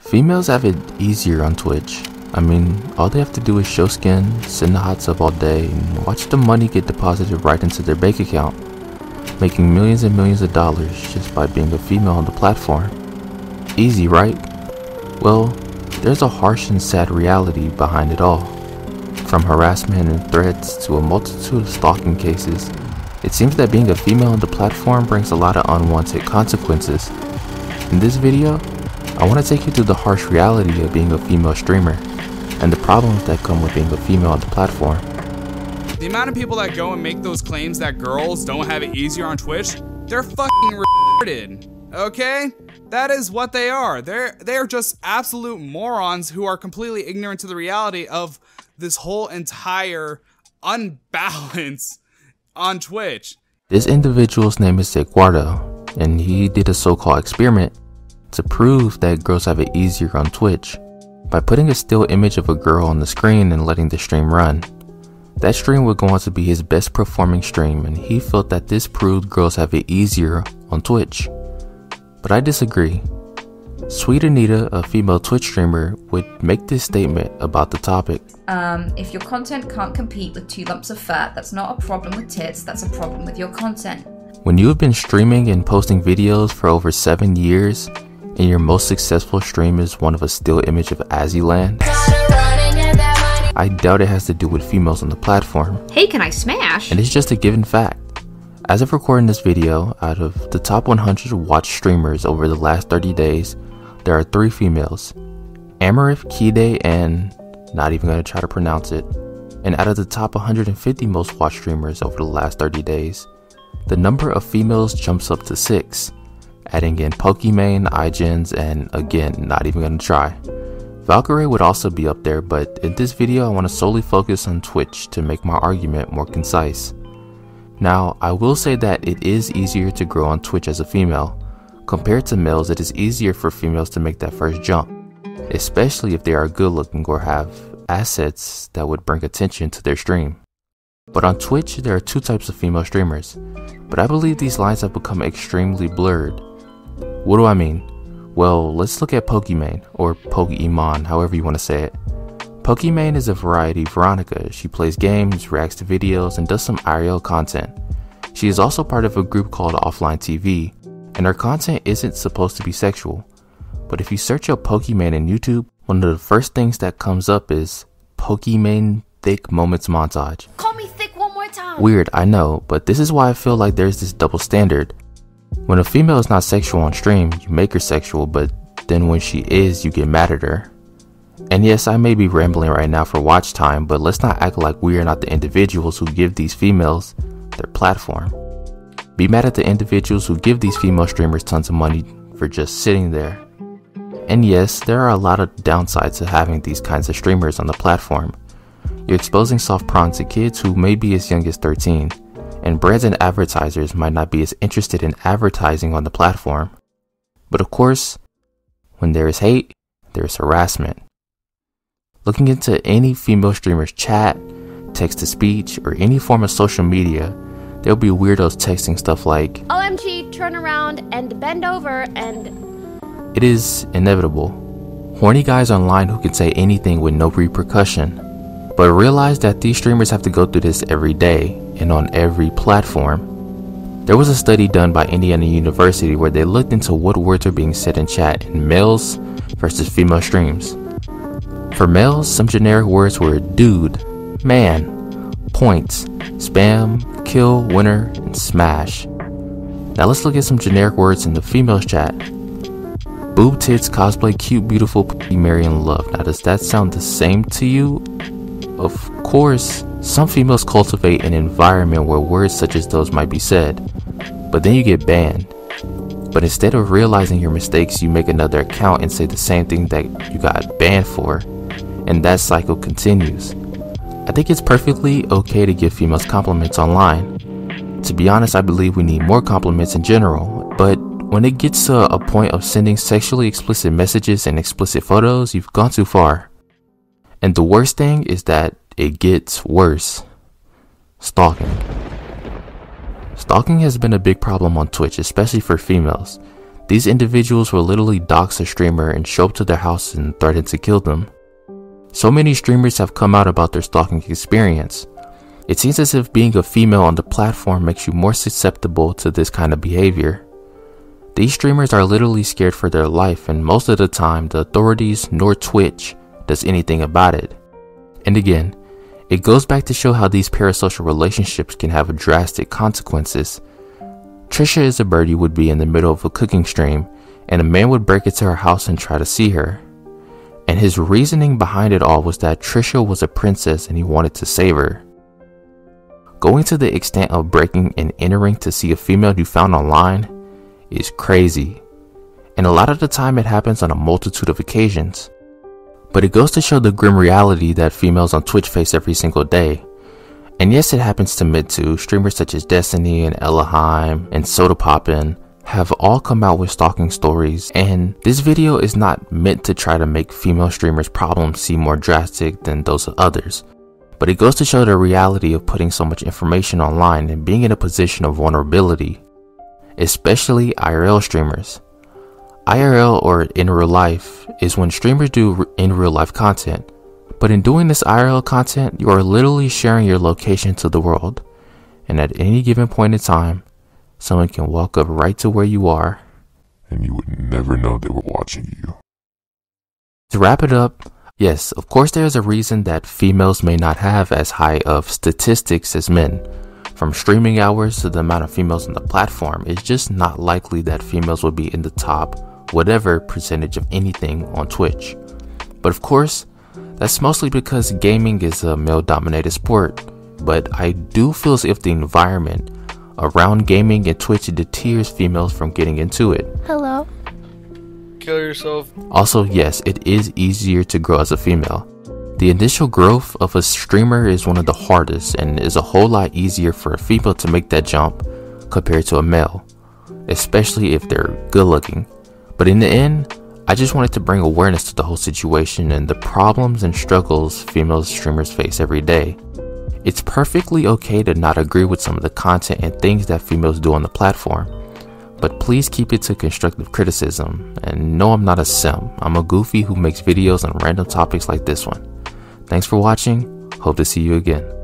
Females have it easier on Twitch. I mean, all they have to do is show skin, sit in the hot tub all day, and watch the money get deposited right into their bank account, making millions and millions of dollars just by being a female on the platform. Easy, right? Well, there's a harsh and sad reality behind it all. From harassment and threats to a multitude of stalking cases, it seems that being a female on the platform brings a lot of unwanted consequences. In this video, I want to take you through the harsh reality of being a female streamer and the problems that come with being a female on the platform. The amount of people that go and make those claims that girls don't have it easier on Twitch, they're fucking retarded, okay? That is what they are. They're just absolute morons who are completely ignorant to the reality of this whole entire unbalance on Twitch. This individual's name is Eduardo, and he did a so-called experiment to prove that girls have it easier on Twitch by putting a still image of a girl on the screen and letting the stream run. That stream would go on to be his best performing stream, and he felt that this proved girls have it easier on Twitch. But I disagree. Sweet Anita, a female Twitch streamer, would make this statement about the topic. If your content can't compete with 2 lumps of fat, that's not a problem with tits, that's a problem with your content. When you have been streaming and posting videos for over 7 years, and your most successful stream is one of a still image of Azzyland, I doubt it has to do with females on the platform. Hey, can I smash? And it's just a given fact. As of recording this video, out of the top 100 watched streamers over the last 30 days, there are 3 females, Amarif, Kide, and not even going to try to pronounce it. And out of the top 150 most watched streamers over the last 30 days, the number of females jumps up to 6, adding in Pokimane, iGens, and again, not even going to try. Valkyrie would also be up there, but in this video I want to solely focus on Twitch to make my argument more concise. Now, I will say that it is easier to grow on Twitch as a female. Compared to males, it is easier for females to make that first jump, especially if they are good looking or have assets that would bring attention to their stream. But on Twitch, there are 2 types of female streamers, but I believe these lines have become extremely blurred. What do I mean? Well, let's look at Pokimane, or Pokemon, however you want to say it. Pokimane is a variety Veronica. She plays games, reacts to videos, and does some IRL content. She is also part of a group called Offline TV, and her content isn't supposed to be sexual. But if you search up Pokimane in YouTube, one of the first things that comes up is Pokimane Thick Moments Montage. Call me thick one more time. Weird, I know, but this is why I feel like there's this double standard. When a female is not sexual on stream, you make her sexual, but then when she is, you get mad at her. And yes, I may be rambling right now for watch time, but let's not act like we are not the individuals who give these females their platform. Be mad at the individuals who give these female streamers tons of money for just sitting there. And yes, there are a lot of downsides to having these kinds of streamers on the platform. You're exposing soft porn to kids who may be as young as 13, and brands and advertisers might not be as interested in advertising on the platform. But of course, when there is hate, there is harassment. Looking into any female streamer's chat, text-to-speech, or any form of social media, there'll be weirdos texting stuff like, OMG, turn around and bend over and... It is inevitable. Horny guys online who can say anything with no repercussion. But realize that these streamers have to go through this every day and on every platform. There was a study done by Indiana University where they looked into what words are being said in chat in males versus female streams. For males, some generic words were dude, man, points, spam, kill, winner, and smash. Now let's look at some generic words in the females chat. Boob, tits, cosplay, cute, beautiful, marry, and love. Now does that sound the same to you? Of course, some females cultivate an environment where words such as those might be said, but then you get banned. But instead of realizing your mistakes, you make another account and say the same thing that you got banned for, and that cycle continues. I think it's perfectly okay to give females compliments online. To be honest, I believe we need more compliments in general, but when it gets to a point of sending sexually explicit messages and explicit photos, you've gone too far. And the worst thing is that it gets worse. Stalking. Stalking has been a big problem on Twitch, especially for females. These individuals will literally dox a streamer and show up to their house and threaten to kill them. So many streamers have come out about their stalking experience. It seems as if being a female on the platform makes you more susceptible to this kind of behavior. These streamers are literally scared for their life, and most of the time the authorities nor Twitch does anything about it. And again, it goes back to show how these parasocial relationships can have drastic consequences. Trisha is a birdie would be in the middle of a cooking stream, and a man would break into her house and try to see her. And his reasoning behind it all was that Trisha was a princess and he wanted to save her. Going to the extent of breaking and entering to see a female you found online is crazy. And a lot of the time it happens on a multitude of occasions. But it goes to show the grim reality that females on Twitch face every single day. And yes, it happens to Mid too. Streamers such as Destiny and Ellaheim and Soda Poppin have all come out with stalking stories, and this video is not meant to try to make female streamers' problems seem more drastic than those of others. But it goes to show the reality of putting so much information online and being in a position of vulnerability, especially IRL streamers. IRL, or in real life, is when streamers do in real life content. But in doing this IRL content, you are literally sharing your location to the world. And at any given point in time, someone can walk up right to where you are, and you would never know they were watching you. To wrap it up, yes, of course there is a reason that females may not have as high of statistics as men. From streaming hours to the amount of females on the platform, it's just not likely that females would be in the top whatever percentage of anything on Twitch. But of course, that's mostly because gaming is a male-dominated sport. But I do feel as if the environment around gaming and Twitch deters females from getting into it. Hello. Kill yourself. Also, yes, it is easier to grow as a female. The initial growth of a streamer is one of the hardest and is a whole lot easier for a female to make that jump compared to a male, especially if they're good looking. But in the end, I just wanted to bring awareness to the whole situation and the problems and struggles female streamers face every day. It's perfectly okay to not agree with some of the content and things that females do on the platform, but please keep it to constructive criticism. And no, I'm not a simp. I'm a goofy who makes videos on random topics like this one. Thanks for watching. Hope to see you again.